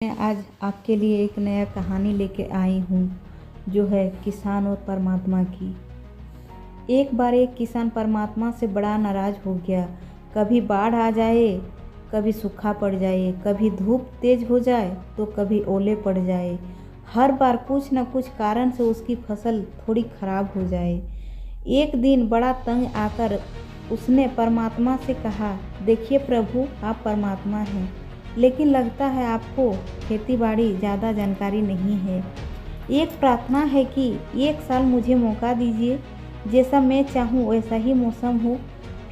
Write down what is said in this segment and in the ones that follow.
मैं आज आपके लिए एक नया कहानी लेके आई हूँ जो है किसान और परमात्मा की। एक बार एक किसान परमात्मा से बड़ा नाराज़ हो गया। कभी बाढ़ आ जाए, कभी सूखा पड़ जाए, कभी धूप तेज हो जाए तो कभी ओले पड़ जाए। हर बार कुछ न कुछ कारण से उसकी फसल थोड़ी खराब हो जाए। एक दिन बड़ा तंग आकर उसने परमात्मा से कहा, देखिए प्रभु, आप परमात्मा हैं, लेकिन लगता है आपको खेतीबाड़ी ज़्यादा जानकारी नहीं है। एक प्रार्थना है कि एक साल मुझे मौका दीजिए, जैसा मैं चाहूँ वैसा ही मौसम हो,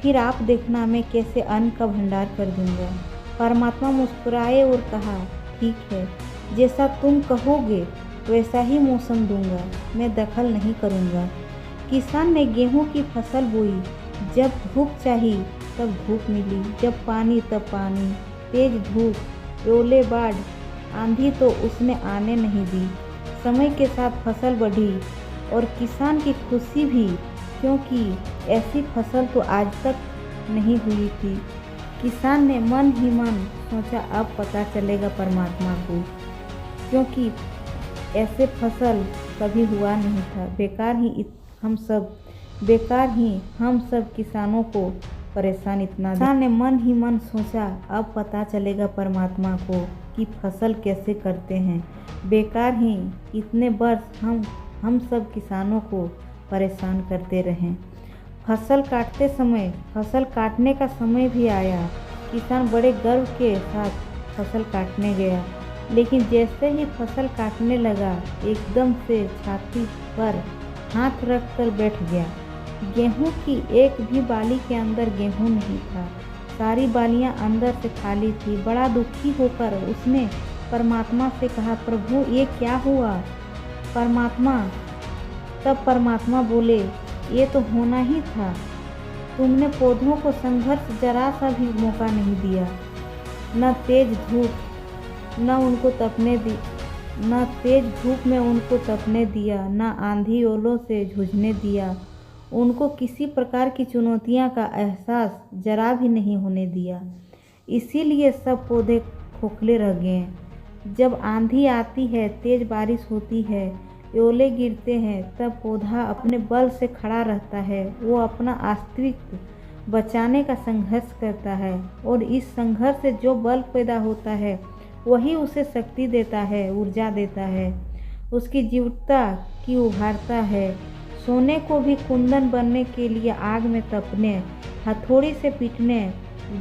फिर आप देखना मैं कैसे अन्न का भंडार कर दूँगा। परमात्मा मुस्कुराए और कहा, ठीक है, जैसा तुम कहोगे वैसा ही मौसम दूँगा, मैं दखल नहीं करूँगा। किसान ने गेहूँ की फसल बोई। जब धूप चाहिए तब धूप मिली, जब पानी तब पानी, तेज धूप, ओले, बाढ़, आंधी तो उसने आने नहीं दी। समय के साथ फसल बढ़ी और किसान की खुशी भी, क्योंकि ऐसी फसल तो आज तक नहीं हुई थी। किसान ने मन ही मन सोचा, अब पता चलेगा परमात्मा को, क्योंकि ऐसे फसल कभी हुआ नहीं था। बेकार ही हम सब किसानों को परेशान इतना। किसान ने मन ही मन सोचा, अब पता चलेगा परमात्मा को कि फसल कैसे करते हैं। बेकार ही इतने वर्ष हम सब किसानों को परेशान करते रहें। फसल काटने का समय भी आया। किसान बड़े गर्व के साथ फसल काटने गया, लेकिन जैसे ही फसल काटने लगा, एकदम से छाती पर हाथ रख कर बैठ गया। गेहूं की एक भी बाली के अंदर गेहूं नहीं था, सारी बालियां अंदर से खाली थी। बड़ा दुखी होकर उसने परमात्मा से कहा, प्रभु, ये क्या हुआ? तब परमात्मा बोले, ये तो होना ही था। तुमने पौधों को संघर्ष जरा सा भी मौका नहीं दिया। न तेज धूप में उनको तपने दिया, न आंधी ओलों से जूझने दिया। उनको किसी प्रकार की चुनौतियां का एहसास जरा भी नहीं होने दिया। इसीलिए सब पौधे खोखले रह गए। जब आंधी आती है, तेज बारिश होती है, ओले गिरते हैं, तब पौधा अपने बल से खड़ा रहता है। वो अपना अस्तित्व बचाने का संघर्ष करता है, और इस संघर्ष से जो बल पैदा होता है वही उसे शक्ति देता है, ऊर्जा देता है, उसकी जीवटता की उभारता है। सोने को भी कुंदन बनने के लिए आग में तपने, हथौड़ी से पीटने,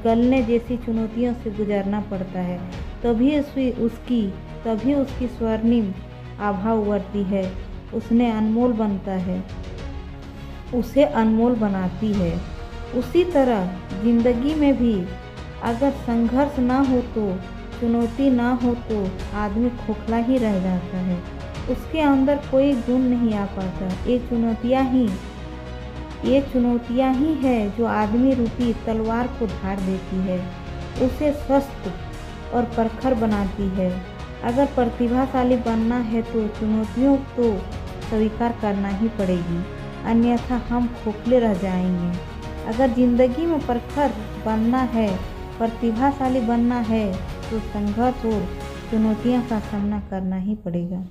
गलने जैसी चुनौतियों से गुजरना पड़ता है। तभी उसकी स्वर्णिम आभा उभरती है, उसे अनमोल बनाती है। उसी तरह जिंदगी में भी अगर संघर्ष ना हो तो, चुनौती ना हो तो आदमी खोखला ही रह जाता है, उसके अंदर कोई गुण नहीं आ पाता। ये चुनौतियाँ ही है जो आदमी रूपी तलवार को धार देती है, उसे स्वस्थ और प्रखर बनाती है। अगर प्रतिभाशाली बनना है तो चुनौतियों तो स्वीकार करना ही पड़ेगी, अन्यथा हम खोखले रह जाएंगे। अगर जिंदगी में प्रखर बनना है, प्रतिभाशाली बनना है, तो संघर्ष और चुनौतियों का सामना करना ही पड़ेगा।